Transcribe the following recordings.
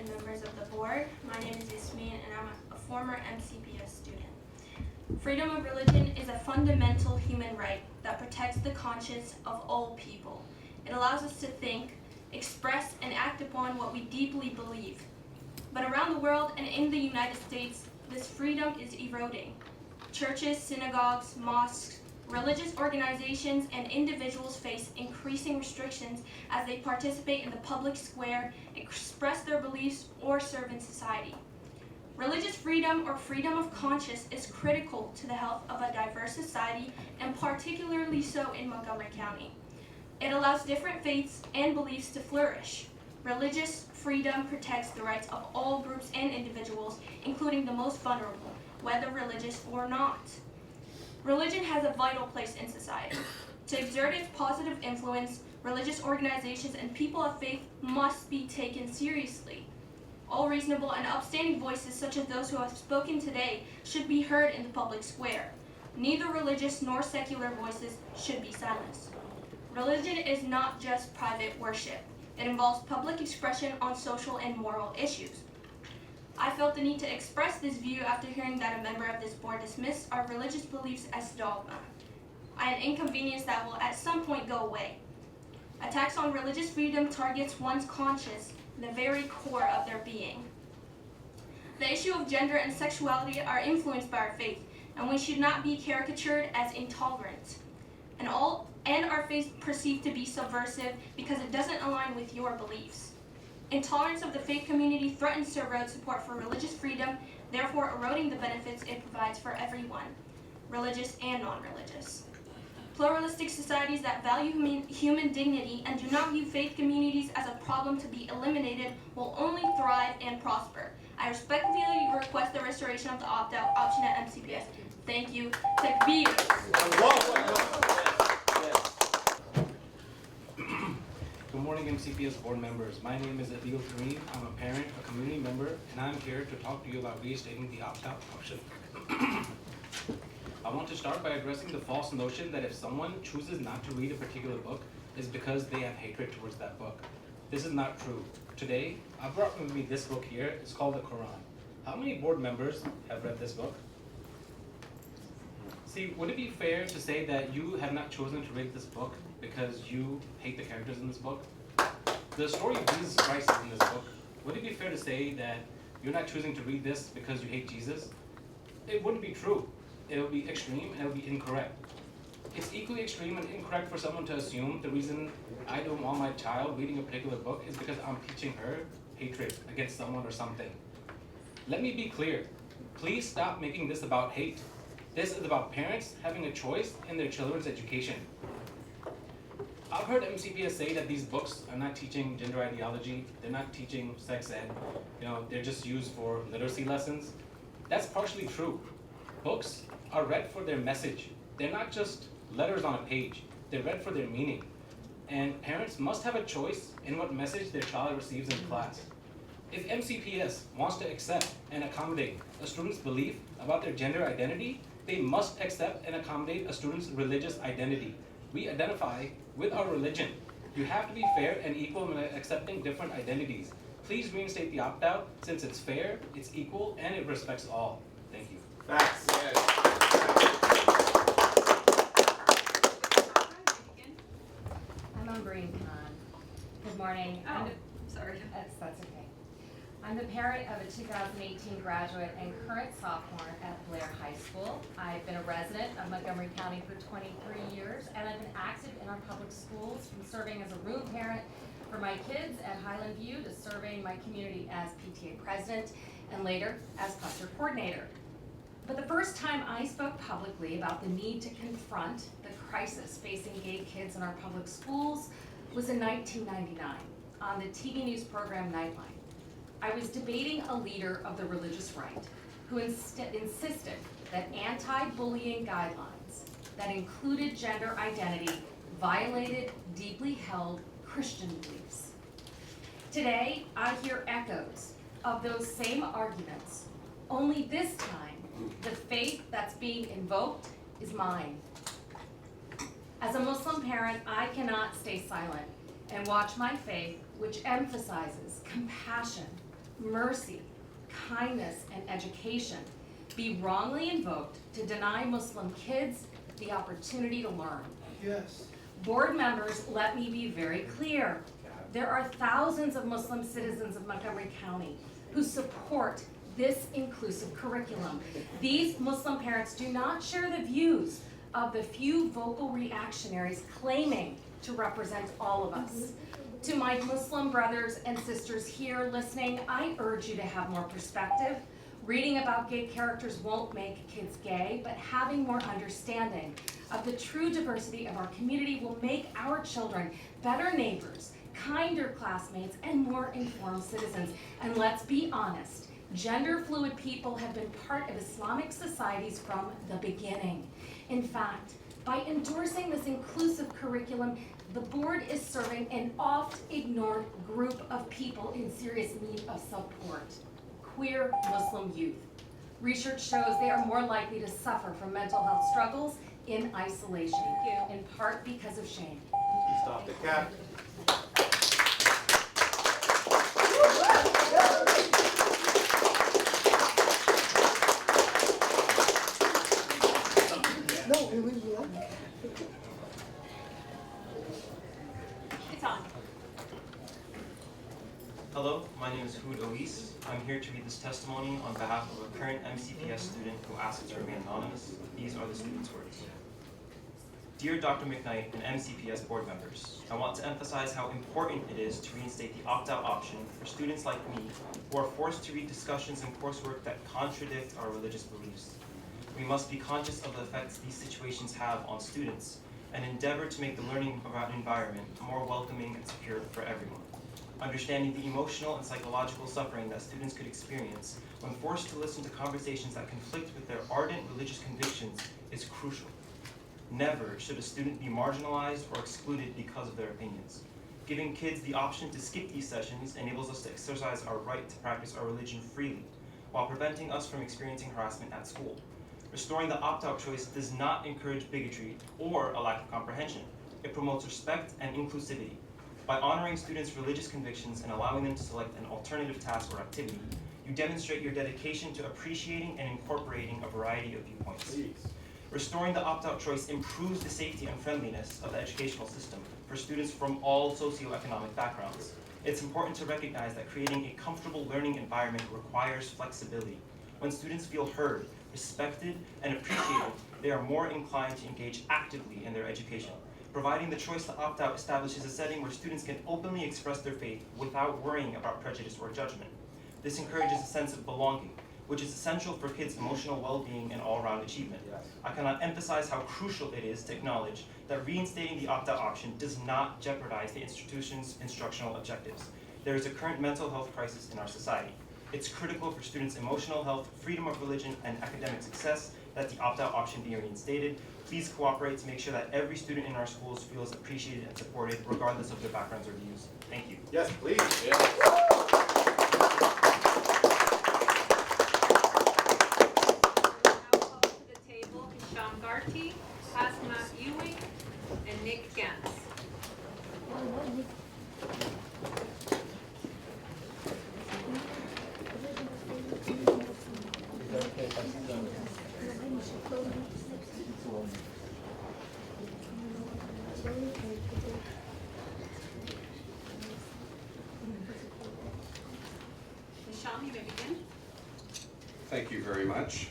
and members of the board. My name is Yasmin and I'm a former MCPS student. Freedom of religion is a fundamental human right that protects the conscience of all people. It allows us to think, express, and act upon what we deeply believe. But around the world and in the United States, this freedom is eroding. Churches, synagogues, mosques, religious organizations, and individuals face increasing restrictions as they participate in the public square, express their beliefs, or serve in society. Religious freedom or freedom of conscience is critical to the health of a diverse society, and particularly so in Montgomery County. It allows different faiths and beliefs to flourish. Religious freedom protects the rights of all groups and individuals, including the most vulnerable, whether religious or not. Religion has a vital place in society. To exert its positive influence, religious organizations and people of faith must be taken seriously. All reasonable and upstanding voices, such as those who have spoken today, should be heard in the public square. Neither religious nor secular voices should be silenced. Religion is not just private worship. It involves public expression on social and moral issues. I felt the need to express this view after hearing that a member of this board dismissed our religious beliefs as dogma, an inconvenience that will at some point go away. Attacks on religious freedom targets one's conscience, the very core of their being. The issue of gender and sexuality are influenced by our faith, and we should not be caricatured as intolerant, and our faith perceived to be subversive because it doesn't align with your beliefs. Intolerance of the faith community threatens to erode support for religious freedom, therefore eroding the benefits it provides for everyone, religious and non-religious. Pluralistic societies that value human dignity and do not view faith communities as a problem to be eliminated will only thrive and prosper. I respectfully request the restoration of the opt-out option at MCPS. Thank you. Takbir. Good morning, MCPS board members. My name is Adil Kareem. I'm a parent, a community member, and I'm here to talk to you about reinstating the opt-out option. I want to start by addressing the false notion that if someone chooses not to read a particular book, it's because they have hatred towards that book. This is not true. Today, I brought with me this book here. It's called the Qur'an. How many board members have read this book? See, would it be fair to say that you have not chosen to read this book because you hate the characters in this book? The story of Jesus Christ is in this book. Would it be fair to say that you're not choosing to read this because you hate Jesus? It wouldn't be true. It would be extreme and it would be incorrect. It's equally extreme and incorrect for someone to assume the reason I don't want my child reading a particular book is because I'm teaching her hatred against someone or something. Let me be clear. Please stop making this about hate. This is about parents having a choice in their children's education. I've heard MCPS say that these books are not teaching gender ideology, they're not teaching sex ed, they're just used for literacy lessons. That's partially true. Books are read for their message. They're not just letters on a page, they're read for their meaning. And parents must have a choice in what message their child receives in class. If MCPS wants to accept and accommodate a student's belief about their gender identity, they must accept and accommodate a student's religious identity. We identify with our religion. You have to be fair and equal in accepting different identities. Please reinstate the opt-out since it's fair, it's equal, and it respects all. Thank you. Facts. I'm Umbreen Khan. Good morning. Sorry. That's okay. I'm the parent of a 2018 graduate and current sophomore at Blair High School. I've been a resident of Montgomery County for 23 years, and I've been active in our public schools, from serving as a room parent for my kids at Highland View to serving my community as PTA president and later as cluster coordinator. But the first time I spoke publicly about the need to confront the crisis facing gay kids in our public schools was in 1999 on the TV news program Nightline. I was debating a leader of the religious right who insisted that anti-bullying guidelines that included gender identity violated deeply held Christian beliefs. Today, I hear echoes of those same arguments, only this time, the faith that's being invoked is mine. As a Muslim parent, I cannot stay silent and watch my faith, which emphasizes compassion, mercy, kindness, and education be wrongly invoked to deny Muslim kids the opportunity to learn? Yes. Board members, let me be very clear. There are thousands of Muslim citizens of Montgomery County who support this inclusive curriculum. These Muslim parents do not share the views of the few vocal reactionaries claiming to represent all of us. To my Muslim brothers and sisters here listening, I urge you to have more perspective. Reading about gay characters won't make kids gay, but having more understanding of the true diversity of our community will make our children better neighbors, kinder classmates, and more informed citizens. And let's be honest, gender-fluid people have been part of Islamic societies from the beginning. In fact, by endorsing this inclusive curriculum, the board is serving an oft-ignored group of people in serious need of support: queer Muslim youth. Research shows they are more likely to suffer from mental health struggles in isolation, in part because of shame. Stop the cap. No, it was you. It's on. Hello, my name is Hood Ois. I'm here to read this testimony on behalf of a current MCPS student who asked to remain anonymous. These are the student's words. Dear Dr. McKnight and MCPS board members, I want to emphasize how important it is to reinstate the opt-out option for students like me who are forced to read discussions and coursework that contradict our religious beliefs. We must be conscious of the effects these situations have on students and endeavor to make the learning environment more welcoming and secure for everyone. Understanding the emotional and psychological suffering that students could experience when forced to listen to conversations that conflict with their ardent religious convictions is crucial. Never should a student be marginalized or excluded because of their opinions. Giving kids the option to skip these sessions enables us to exercise our right to practice our religion freely, while preventing us from experiencing harassment at school. Restoring the opt-out choice does not encourage bigotry or a lack of comprehension. It promotes respect and inclusivity. By honoring students' religious convictions and allowing them to select an alternative task or activity, you demonstrate your dedication to appreciating and incorporating a variety of viewpoints. Please. Restoring the opt-out choice improves the safety and friendliness of the educational system for students from all socioeconomic backgrounds. It's important to recognize that creating a comfortable learning environment requires flexibility. When students feel heard, respected, and appreciated, they are more inclined to engage actively in their education. Providing the choice to opt out establishes a setting where students can openly express their faith without worrying about prejudice or judgment. This encourages a sense of belonging, which is essential for kids' emotional well-being and all-around achievement. Yes. I cannot emphasize how crucial it is to acknowledge that reinstating the opt-out option does not jeopardize the institution's instructional objectives. There is a current mental health crisis in our society. It's critical for students' emotional health, freedom of religion, and academic success that the opt-out option be reinstated. Please cooperate to make sure that every student in our schools feels appreciated and supported, regardless of their backgrounds or views. Thank you. Yes, please. Now call to the table Hisham Garti, Asma Ewing, and Nick Gantz. Hisham, you may begin. Thank you very much.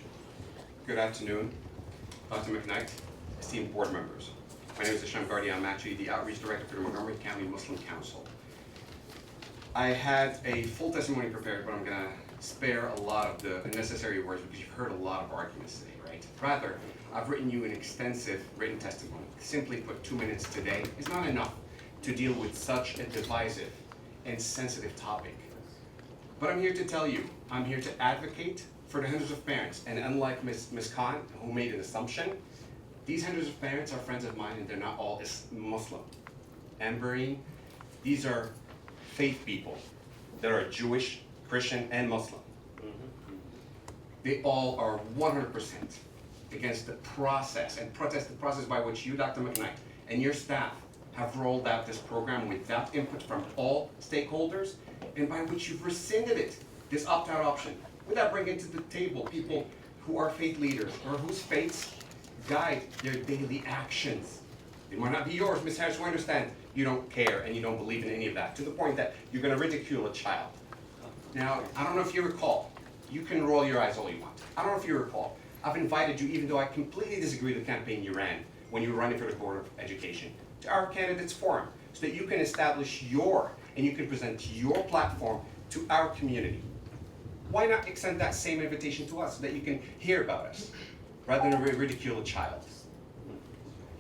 Good afternoon, Dr. McKnight, esteemed board members. My name is Hisham Gardi. I'm actually the Outreach Director for the Montgomery County Muslim Council. I had a full testimony prepared, but I'm going to spare a lot of the unnecessary words because you've heard a lot of arguments today, right? Rather, I've written you an extensive written testimony. Simply put, 2 minutes today is not enough to deal with such a divisive and sensitive topic. But I'm here to tell you, I'm here to advocate for the hundreds of parents, and unlike Ms. Khan, who made an assumption, these hundreds of parents are friends of mine and they're not all Muslim. Amberine, these are faith people that are Jewish, Christian, and Muslim. They all are 100% against the process and protest the process by which you, Dr. McKnight, and your staff have rolled out this program without input from all stakeholders and by which you've rescinded it this opt-out option, would that bring into the table people who are faith leaders or whose faiths guide their daily actions? It might not be yours, Ms. Harris, we understand you don't care and you don't believe in any of that, to the point that you're going to ridicule a child. Now, I don't know if you recall, you can roll your eyes all you want. I don't know if you recall, I've invited you, even though I completely disagree with the campaign you ran when you were running for the Board of Education, to our candidates forum, so that you can establish and you can present your platform to our community. Why not extend that same invitation to us so that you can hear about us, rather than ridicule a child?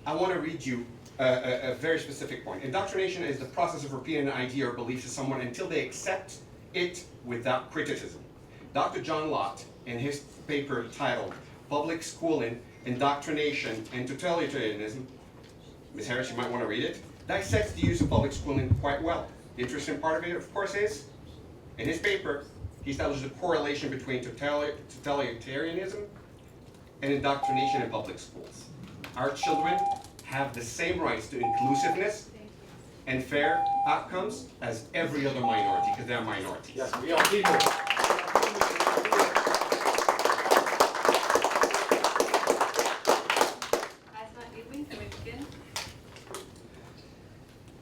I want to read you a very specific point. Indoctrination is the process of repeating an idea or belief to someone until they accept it without criticism. Dr. John Lott, in his paper titled Public Schooling, Indoctrination, and Totalitarianism, Ms. Harris, you might want to read it, dissects the use of public schooling quite well. The interesting part of it, of course, is, in his paper, he establishes a correlation between totalitarianism and indoctrination in public schools. Our children have the same rights to inclusiveness and fair outcomes as every other minority, because they're minorities. Yes, we are people.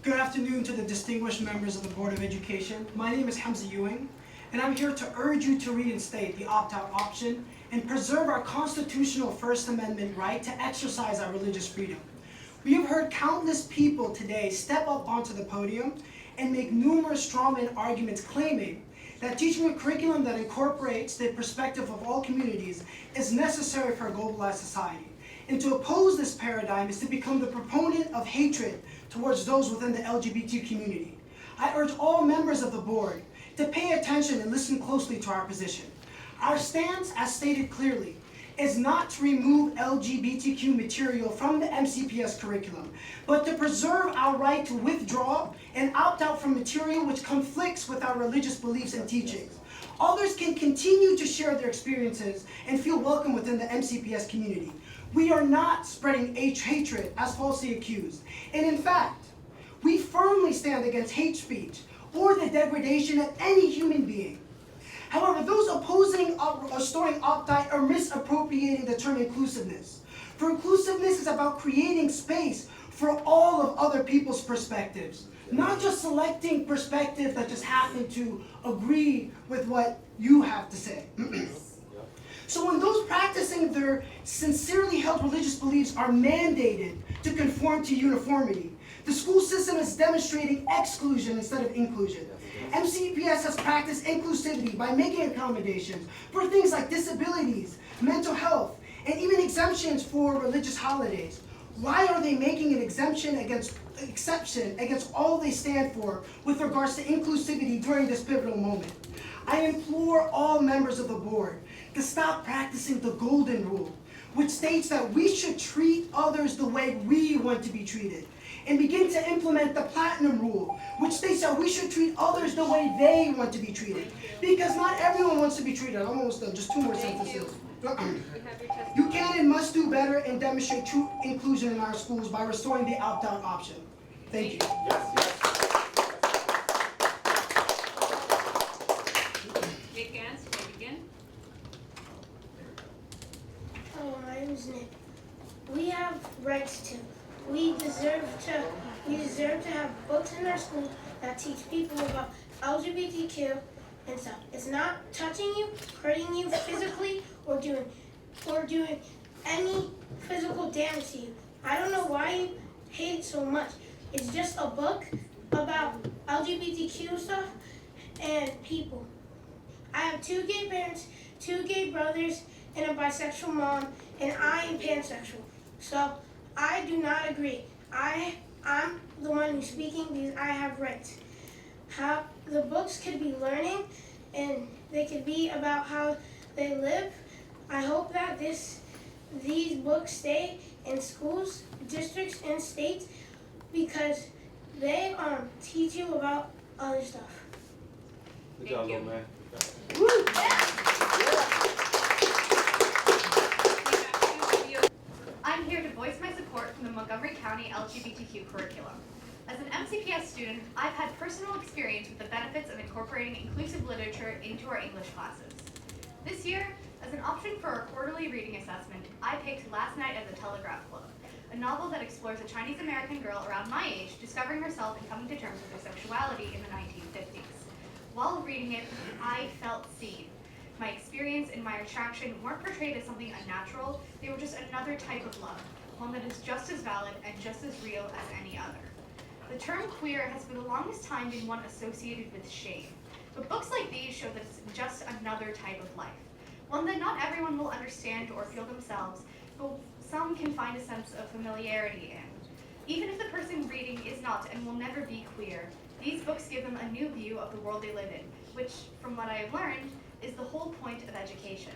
Good afternoon to the distinguished members of the Board of Education. My name is Hamza Ewing, and I'm here to urge you to reinstate the opt-out option and preserve our constitutional First Amendment right to exercise our religious freedom. We have heard countless people today step up onto the podium and make numerous strawman arguments claiming that teaching a curriculum that incorporates the perspective of all communities is necessary for a globalized society. And to oppose this paradigm is to become the proponent of hatred towards those within the LGBT community. I urge all members of the board to pay attention and listen closely to our position. Our stance, as stated clearly, is not to remove LGBTQ material from the MCPS curriculum, but to preserve our right to withdraw and opt out from material which conflicts with our religious beliefs and teachings. Others can continue to share their experiences and feel welcome within the MCPS community. We are not spreading hatred as falsely accused. And in fact, we firmly stand against hate speech or the degradation of any human being. However, those opposing or storing opt-out are misappropriating the term inclusiveness. For inclusiveness is about creating space for all of other people's perspectives, not just selecting perspectives that just happen to agree with what you have to say. So when those practicing their sincerely held religious beliefs are mandated to conform to uniformity, the school system is demonstrating exclusion instead of inclusion. MCPS has practiced inclusivity by making accommodations for things like disabilities, mental health, and even exemptions for religious holidays. Why are they making an exception against all they stand for with regards to inclusivity during this pivotal moment? I implore all members of the board to stop practicing the golden rule, which states that we should treat others the way we want to be treated, and begin to implement the platinum rule, which states that we should treat others the way they want to be treated. Because not everyone wants to be treated. I'm almost done, just 2 more sentences. You can and must do better and demonstrate true inclusion in our schools by restoring the opt-out option. Thank you. Nick Gans, can you begin? Hello, my name is Nick. We have rights too. We deserve to have books in our school that teach people about LGBTQ and stuff. It's not touching you, hurting you physically, or doing any physical damage to you. I don't know why you hate it so much. It's just a book about LGBTQ stuff and people. I have 2 gay parents, 2 gay brothers, and a bisexual mom, and I am pansexual. So I do not agree. I'm the one who's speaking because I have rights. How the books could be learning, and they could be about how they live. I hope that these books stay in schools, districts, and states because they teach you about other stuff. Good job, little man. I'm here to voice my support for the Montgomery County LGBTQ curriculum. As an MCPS student, I've had personal experience with the benefits of incorporating inclusive literature into our English classes. This year, as an option for our quarterly reading assessment, I picked Last Night at the Telegraph Club, a novel that explores a Chinese-American girl around my age discovering herself and coming to terms with her sexuality in the 1950s. While reading it, I felt seen. My experience and my attraction weren't portrayed as something unnatural, they were just another type of love, one that is just as valid and just as real as any other. The term queer has for the longest time been one associated with shame, but books like these show that it's just another type of life, one that not everyone will understand or feel themselves, but some can find a sense of familiarity in. Even if the person reading is not and will never be queer, these books give them a new view of the world they live in, which, from what I have learned, is the whole point of education.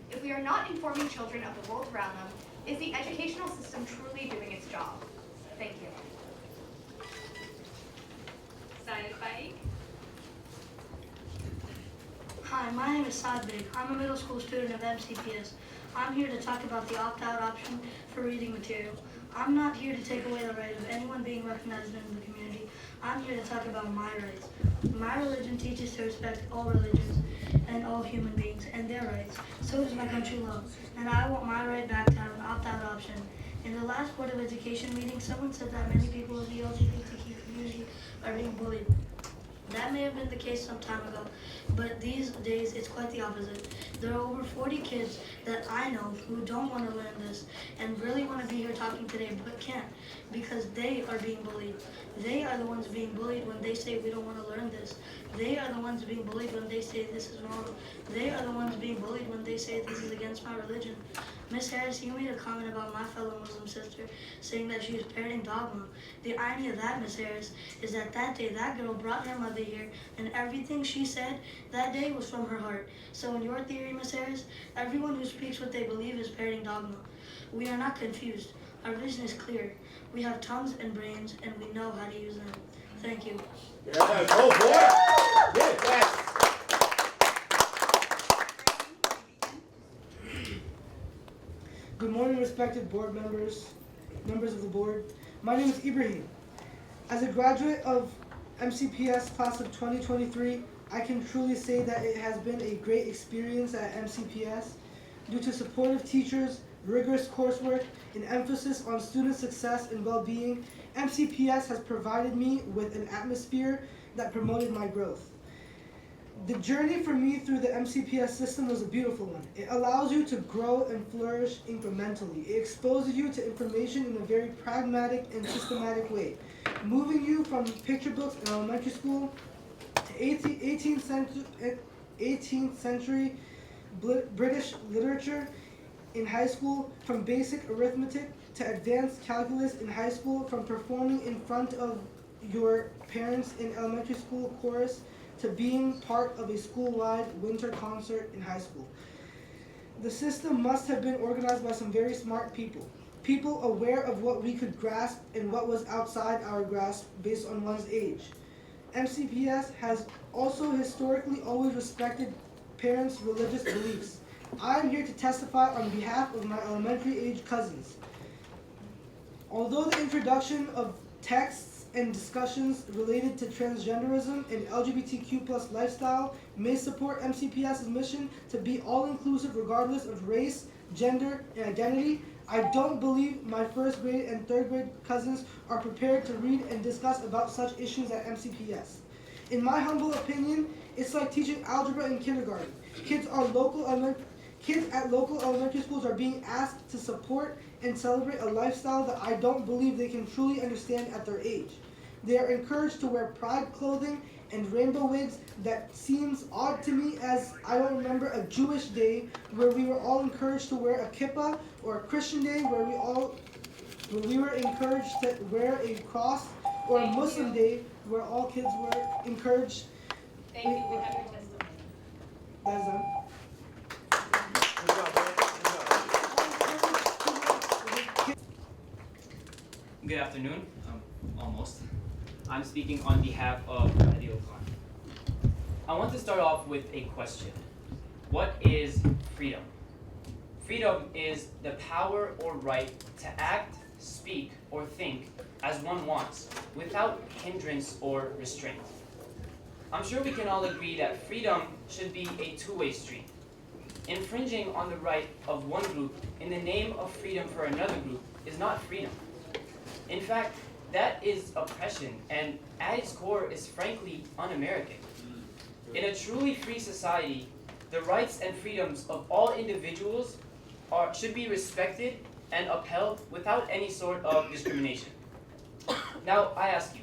If we are not informing children of the world around them, is the educational system truly doing its job? Thank you. Hi, my name is Saad Beg. I'm a middle school student of MCPS. I'm here to talk about the opt-out option for reading material. I'm not here to take away the right of anyone being recognized in the community. I'm here to talk about my rights. My religion teaches to respect all religions and all human beings and their rights. So does my country law. And I want my right back to have an opt-out option. In the last Board of Education meeting, someone said that many people in the LGBTQ community are being bullied. That may have been the case some time ago, but these days it's quite the opposite. There are over 40 kids that I know who don't want to learn this and really want to be here talking today but can't because they are being bullied. They are the ones being bullied when they say we don't want to learn this. They are the ones being bullied when they say this is wrong. They are the ones being bullied when they say this is against my religion. Miss Harris, you made a comment about my fellow Muslim sister, saying that she was parroting dogma. The irony of that, Miss Harris, is that day that girl brought her mother here, and everything she said that day was from her heart. So in your theory, Miss Harris, everyone who speaks what they believe is parroting dogma. We are not confused. Our vision is clear. We have tongues and brains, and we know how to use them. Thank you. Yes, oh boy! Yes. Good morning, respected board members of the board. My name is Ibrahim. As a graduate of MCPS class of 2023, I can truly say that it has been a great experience at MCPS. Due to supportive teachers, rigorous coursework, and emphasis on student success and well-being, MCPS has provided me with an atmosphere that promoted my growth. The journey for me through the MCPS system was a beautiful one. It allows you to grow and flourish incrementally. It exposes you to information in a very pragmatic and systematic way, moving you from picture books in elementary school to 18th century British literature in high school, from basic arithmetic to advanced calculus in high school, from performing in front of your parents in elementary school chorus, to being part of a school-wide winter concert in high school. The system must have been organized by some very smart people. People aware of what we could grasp and what was outside our grasp based on one's age. MCPS has also historically always respected parents' religious beliefs. I am here to testify on behalf of my elementary age cousins. Although the introduction of texts and discussions related to transgenderism and LGBTQ plus lifestyle may support MCPS's mission to be all-inclusive regardless of race, gender, and identity, I don't believe my first grade and third grade cousins are prepared to read and discuss about such issues at MCPS. In my humble opinion, it's like teaching algebra in kindergarten. Kids at local elementary schools are being asked to support and celebrate a lifestyle that I don't believe they can truly understand at their age. They are encouraged to wear pride clothing and rainbow wigs that seems odd to me, as I don't remember a Jewish day where we were all encouraged to wear a kippah, or a Christian day where we were encouraged to wear a cross, or a Muslim day where all kids were encouraged. Thank you. We have your testimony. That's done. Good afternoon, almost. I'm speaking on behalf of Adil Khan. I want to start off with a question. What is freedom? Freedom is the power or right to act, speak, or think as one wants, without hindrance or restraint. I'm sure we can all agree that freedom should be a two-way street. Infringing on the right of one group in the name of freedom for another group is not freedom. In fact, that is oppression, and at its core is frankly un-American. In a truly free society, the rights and freedoms of all individuals should be respected and upheld without any sort of discrimination. Now, I ask you,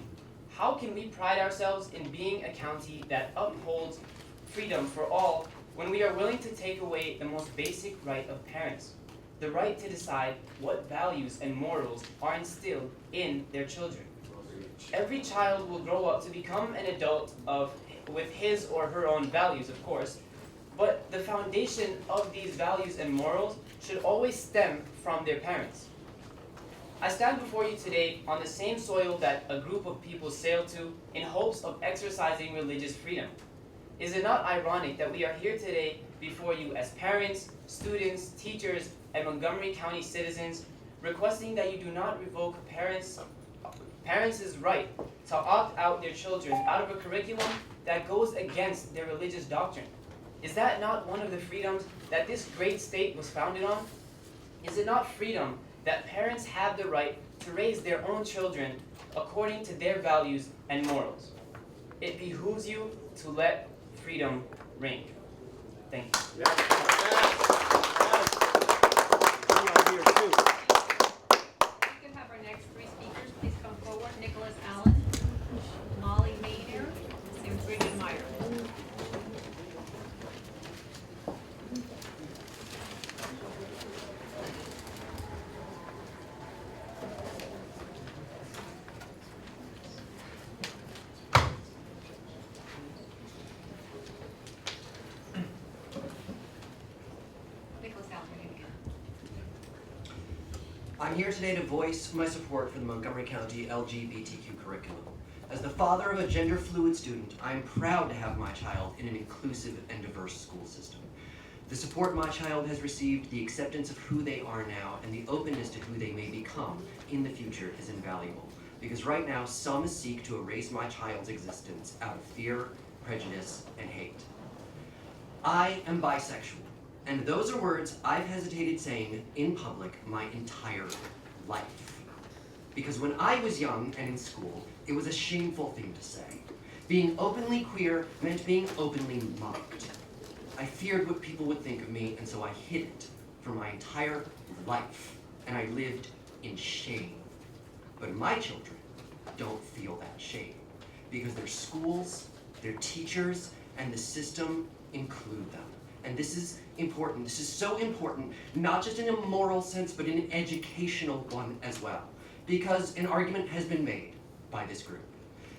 how can we pride ourselves in being a county that upholds freedom for all when we are willing to take away the most basic right of parents, the right to decide what values and morals are instilled in their children? Every child will grow up to become an adult with his or her own values, of course, but the foundation of these values and morals should always stem from their parents. I stand before you today on the same soil that a group of people sailed to in hopes of exercising religious freedom. Is it not ironic that we are here today before you as parents, students, teachers, and Montgomery County citizens, requesting that you do not revoke parents' right to opt out their children out of a curriculum that goes against their religious doctrine? Is that not one of the freedoms that this great state was founded on? Is it not freedom that parents have the right to raise their own children according to their values and morals? It behooves you to let freedom reign. Thank you. We can have our next three speakers please come forward. Nicholas Allen, Molly Maynard, and Brittany Meyer. I'm here today to voice my support for the Montgomery County LGBTQ curriculum. As the father of a gender-fluid student, I am proud to have my child in an inclusive and diverse school system. The support my child has received, the acceptance of who they are now, and the openness to who they may become in the future is invaluable. Because right now, some seek to erase my child's existence out of fear, prejudice, and hate. I am bisexual. And those are words I've hesitated saying in public my entire life. Because when I was young and in school, it was a shameful thing to say. Being openly queer meant being openly mocked. I feared what people would think of me, and so I hid it for my entire life. And I lived in shame. But my children don't feel that shame. Because their schools, their teachers, and the system include them. And this is important. This is so important, not just in a moral sense, but in an educational one as well. Because an argument has been made by this group.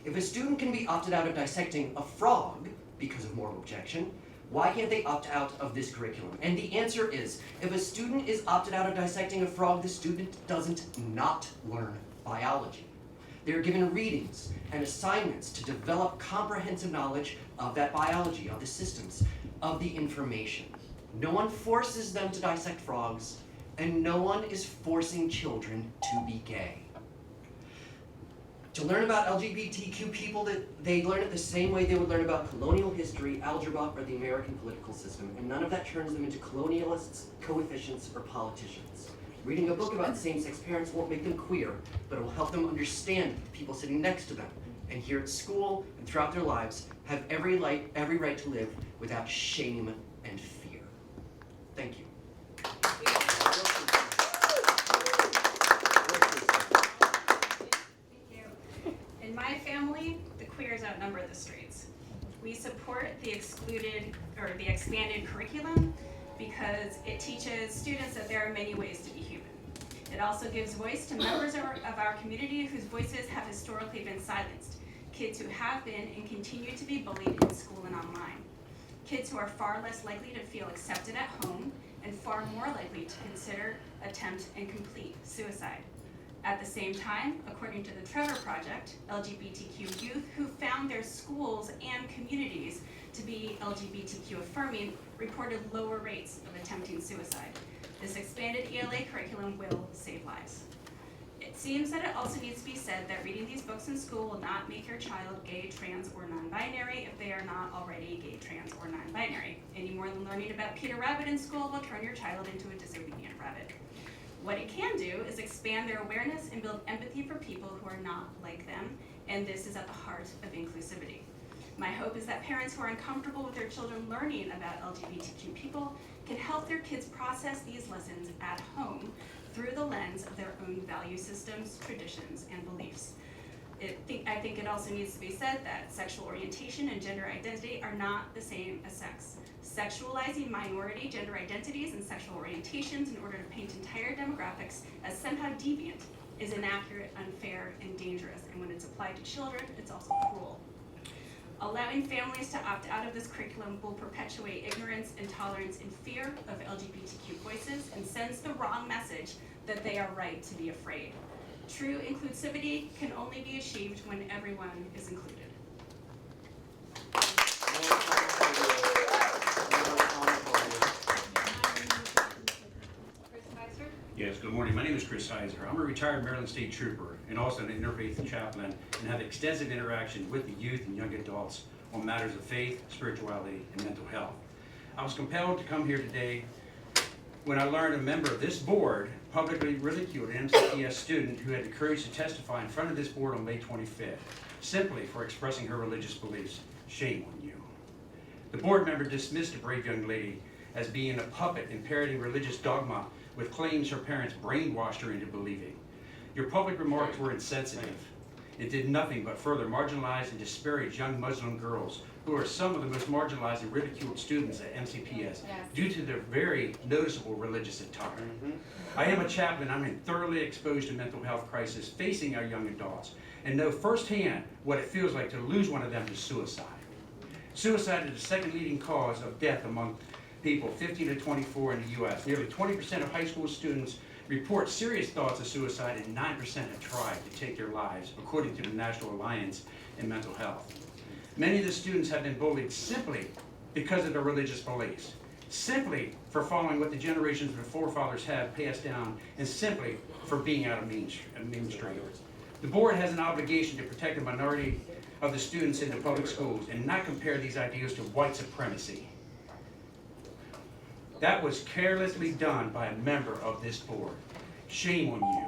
If a student can be opted out of dissecting a frog because of moral objection, why can't they opt out of this curriculum? And the answer is, if a student is opted out of dissecting a frog, the student doesn't not learn biology. They're given readings and assignments to develop comprehensive knowledge of that biology, of the systems, of the information. No one forces them to dissect frogs, and no one is forcing children to be gay. To learn about LGBTQ people, they learn it the same way they would learn about colonial history, algebra, or the American political system, and none of that turns them into colonialists, coefficients, or politicians. Reading a book about same-sex parents won't make them queer, but it will help them understand the people sitting next to them, and here at school and throughout their lives have every right to live without shame and fear. Thank you. In my family, the queers outnumber the straights. We support the expanded curriculum because it teaches students that there are many ways to be human. It also gives voice to members of our community whose voices have historically been silenced. Kids who have been and continue to be bullied in school and online. Kids who are far less likely to feel accepted at home and far more likely to consider, attempt, and complete suicide. At the same time, according to the Trevor Project, LGBTQ youth who found their schools and communities to be LGBTQ affirming reported lower rates of attempting suicide. This expanded ELA curriculum will save lives. It seems that it also needs to be said that reading these books in school will not make your child gay, trans, or non-binary if they are not already gay, trans, or non-binary. Any more than learning about Peter Rabbit in school will turn your child into a disobedient rabbit. What it can do is expand their awareness and build empathy for people who are not like them, and this is at the heart of inclusivity. My hope is that parents who are uncomfortable with their children learning about LGBTQ people can help their kids process these lessons at home through the lens of their own value systems, traditions, and beliefs. I think it also needs to be said that sexual orientation and gender identity are not the same as sex. Sexualizing minority gender identities and sexual orientations in order to paint entire demographics as somehow deviant is inaccurate, unfair, and dangerous, and when it's applied to children, it's also cruel. Allowing families to opt out of this curriculum will perpetuate ignorance, intolerance, and fear of LGBTQ voices and sends the wrong message that they are right to be afraid. True inclusivity can only be achieved when everyone is included. Yes, good morning. My name is Chris Heiser. I'm a retired Maryland State Trooper and also an interfaith chaplain and have extensive interaction with the youth and young adults on matters of faith, spirituality, and mental health. I was compelled to come here today when I learned a member of this board publicly ridiculed an MCPS student who had the courage to testify in front of this board on May 25th, simply for expressing her religious beliefs. Shame on you. The board member dismissed a brave young lady as being a puppet and parroting religious dogma with claims her parents brainwashed her into believing. Your public remarks were insensitive. It did nothing but further marginalize and disparage young Muslim girls who are some of the most marginalized and ridiculed students at MCPS due to their very noticeable religious attire. I am a chaplain. I'm thoroughly exposed to mental health crisis facing our young adults and know firsthand what it feels like to lose one of them to suicide. Suicide is the second leading cause of death among people 15 to 24 in the U.S. Nearly 20% of high school students report serious thoughts of suicide and 9% have tried to take their lives, according to the National Alliance in Mental Health. Many of the students have been bullied simply because of their religious beliefs, simply for following what the generations of their forefathers have passed down, and simply for being out of mainstream. The board has an obligation to protect the minority of the students in the public schools and not compare these ideals to white supremacy. That was carelessly done by a member of this board. Shame on you.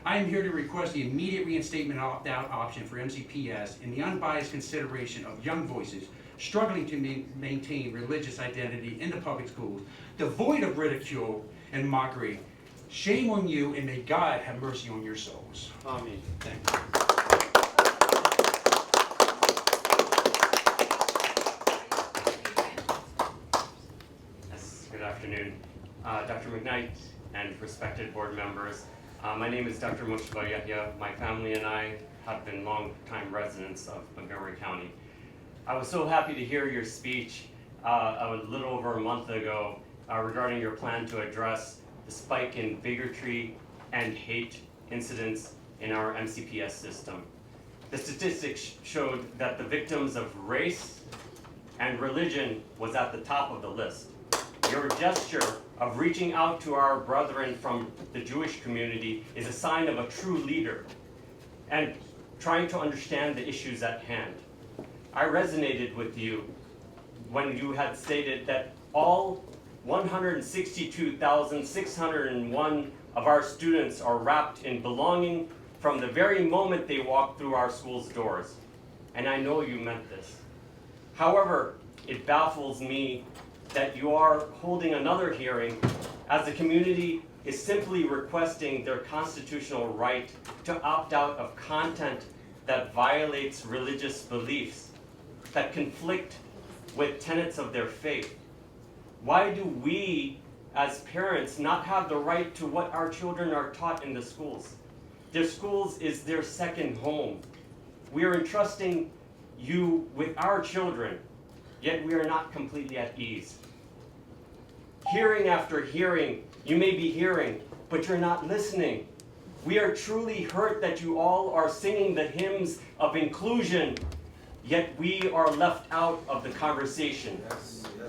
I am here to request the immediate reinstatement opt-out option for MCPS and the unbiased consideration of young voices struggling to maintain religious identity in the public schools, devoid of ridicule and mockery. Shame on you, and may God have mercy on your souls. Amen. Thank you. Good afternoon, Dr. McKnight and respected board members. My name is Dr. Mustafa Yahya. My family and I have been long-time residents of Montgomery County. I was so happy to hear your speech a little over a month ago regarding your plan to address the spike in bigotry and hate incidents in our MCPS system. The statistics showed that the victims of race and religion was at the top of the list. Your gesture of reaching out to our brethren from the Jewish community is a sign of a true leader and trying to understand the issues at hand. I resonated with you when you had stated that all 162,601 of our students are wrapped in belonging from the very moment they walk through our school's doors. And I know you meant this. However, it baffles me that you are holding another hearing as the community is simply requesting their constitutional right to opt out of content that violates religious beliefs, that conflict with tenets of their faith. Why do we, as parents, not have the right to what our children are taught in the schools? Their schools is their second home. We are entrusting you with our children, yet we are not completely at ease. Hearing after hearing, you may be hearing, but you're not listening. We are truly hurt that you all are singing the hymns of inclusion, yet we are left out of the conversation.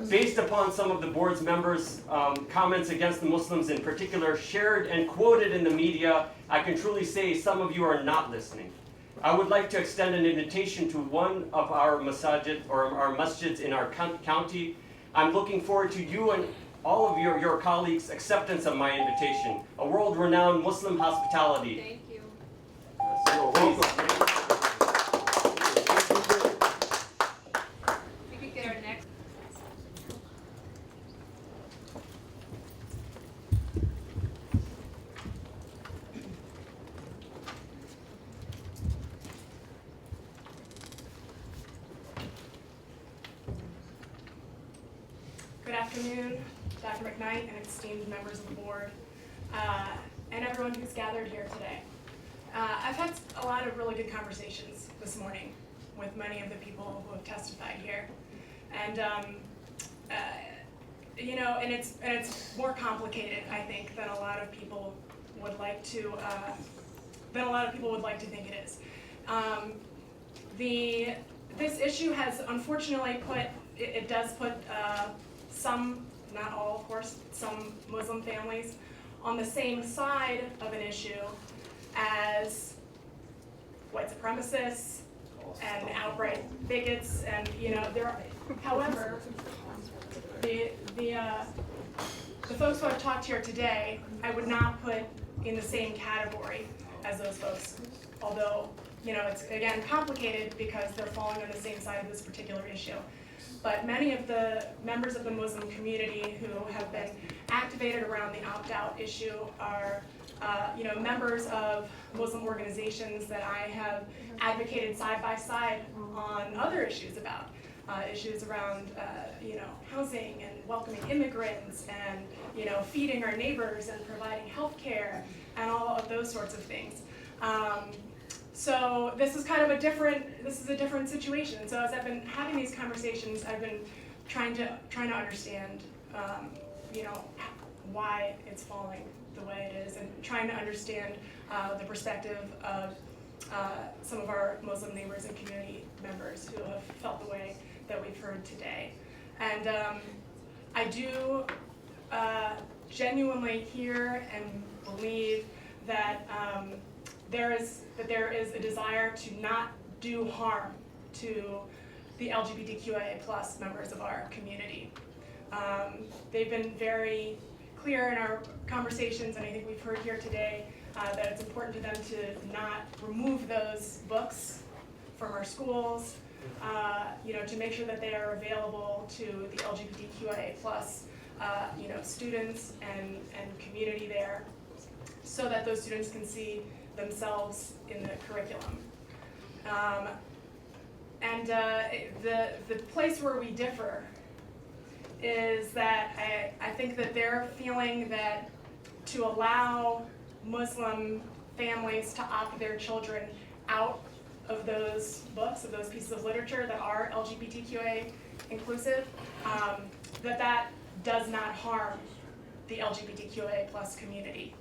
based upon some of the board's members' comments against the Muslims in particular, shared and quoted in the media, I can truly say some of you are not listening. I would like to extend an invitation to one of our masajid or our masjids in our county. I'm looking forward to you and all of your colleagues' acceptance of my invitation. A world-renowned Muslim hospitality. Thank you. We could get our next. Good afternoon, Dr. McKnight and esteemed members of the board, and everyone who's gathered here today. I've had a lot of really good conversations this morning with many of the people who have testified here, and you know, and it's more complicated, I think, than a lot of people would like to think it is. This issue has unfortunately it does put some, not all of course, some Muslim families on the same side of an issue as white supremacists and outright bigots, and you know there are, however, the folks who I've talked here today, I would not put in the same category as those folks, although you know it's again complicated because they're falling on the same side of this particular issue. But many of the members of the Muslim community who have been activated around the opt-out issue are you know, members of Muslim organizations that I have advocated side by side on other issues about. Issues around you know, housing and welcoming immigrants and you know, feeding our neighbors and providing health care and all of those sorts of things. So this is kind of a different situation. So as I've been having these conversations, I've been trying to understand you know, why it's falling the way it is, and trying to understand the perspective of some of our Muslim neighbors and community members who have felt the way that we've heard today. And I do genuinely hear and believe that there is a desire to not do harm to the LGBTQIA+ members of our community. They've been very clear in our conversations, and I think we've heard here today, that it's important to them to not remove those books from our schools, you know, to make sure that they are available to the LGBTQIA+ you know, students and community there, so that those students can see themselves in the curriculum. And the place where we differ is that I think that they're feeling that to allow Muslim families to opt their children out of those books, of those pieces of literature that are LGBTQA inclusive, that does not harm the LGBTQA+ community.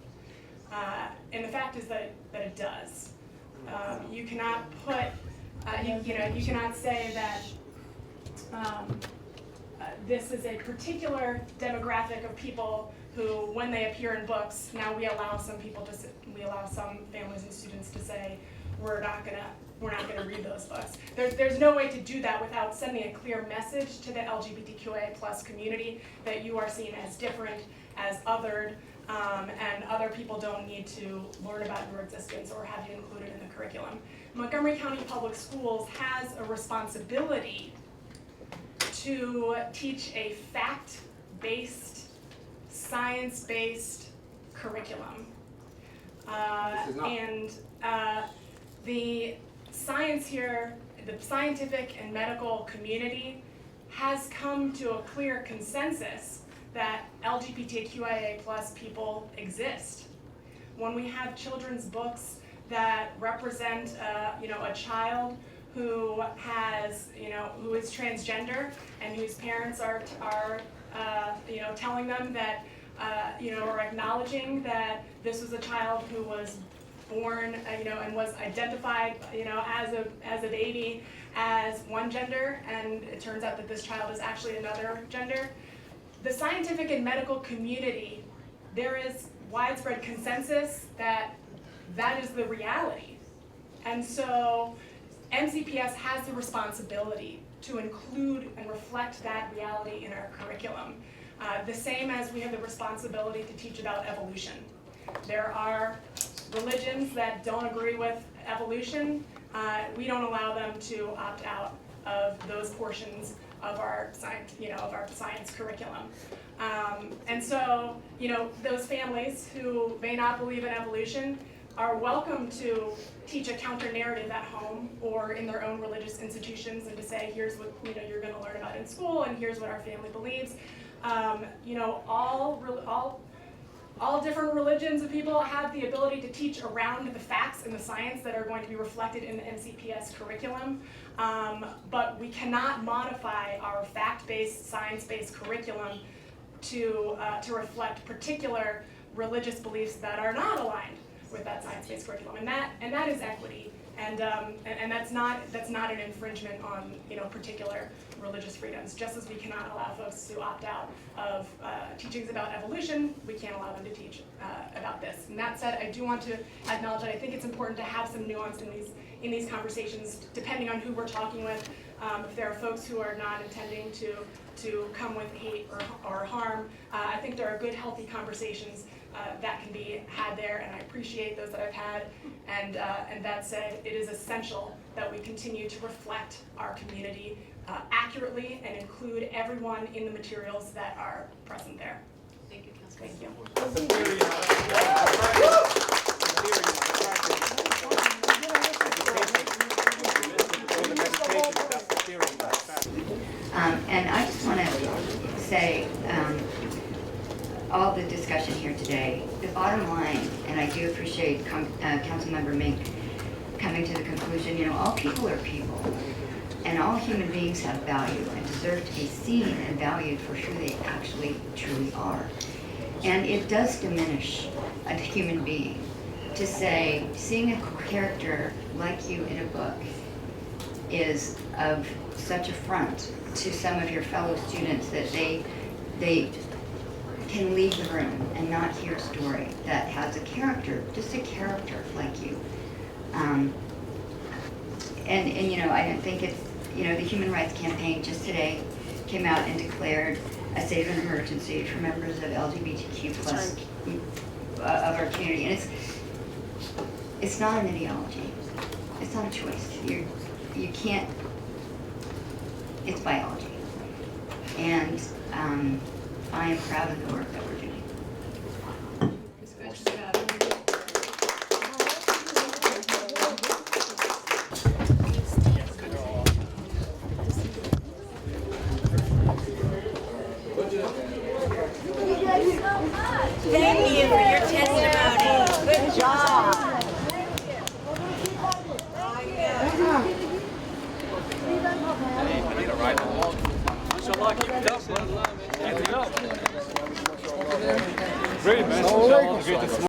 And the fact is that it does. You cannot put, you cannot say that this is a particular demographic of people who, when they appear in books, now we allow some families and students to say, we're not gonna read those books. There's no way to do that without sending a clear message to the LGBTQIA+ community that you are seen as different, as othered, and other people don't need to learn about your existence or have you included in the curriculum. Montgomery County Public Schools has a responsibility to teach a fact-based, science-based curriculum. The science here, the scientific and medical community has come to a clear consensus that LGBTQIA+ people exist. When we have children's books that represent, a child who has, who is transgender and whose parents are telling them that, or acknowledging that this was a child who was born, and was identified, as a baby as one gender, and it turns out that this child is actually another gender. The scientific and medical community, there is widespread consensus that that is the reality. And so MCPS has the responsibility to include and reflect that reality in our curriculum. The same as we have the responsibility to teach about evolution. There are religions that don't agree with evolution. We don't allow them to opt out of those portions of our science, of our science curriculum. And so, those families who may not believe in evolution are welcome to teach a counter-narrative at home or in their own religious institutions, and to say, here's what you're going to learn about in school, and here's what our family believes. All different religions and people have the ability to teach around the facts and the science that are going to be reflected in the MCPS curriculum, but we cannot modify our fact-based, science-based curriculum to reflect particular religious beliefs that are not aligned with that science-based curriculum, and that is equity, and that's not an infringement on particular religious freedoms. Just as we cannot allow folks to opt out of teachings about evolution, we can't allow them to teach about this. And that said, I do want to acknowledge that I think it's important to have some nuance in these conversations, depending on who we're talking with. If there are folks who are not intending to come with hate or harm, I think there are good, healthy conversations that can be had there, and I appreciate those that I've had. And that said, it is essential that we continue to reflect our community accurately and include everyone in the materials that are present there. Thank you, Councilor. Thank you. And I just want to say, all the discussion here today, the bottom line, and I do appreciate Councilmember Mink coming to the conclusion, all people are people, and all human beings have value and deserve to be seen and valued for who they actually truly are. And it does diminish a human being to say, seeing a character like you in a book is of such affront to some of your fellow students that they can leave the room and not hear a story that has a character, just a character like you. I don't think it's, the Human Rights Campaign just today came out and declared a state of an emergency for members of LGBTQ plus of our community, and it's not an ideology. It's not a choice. You can't. It's biology, and I am proud of the work that we're doing. Thank you for your testimony. Good job. I need a ride along. Inshallah, keep it up, bro. Keep it up. Great, man. Inshallah, great to see you.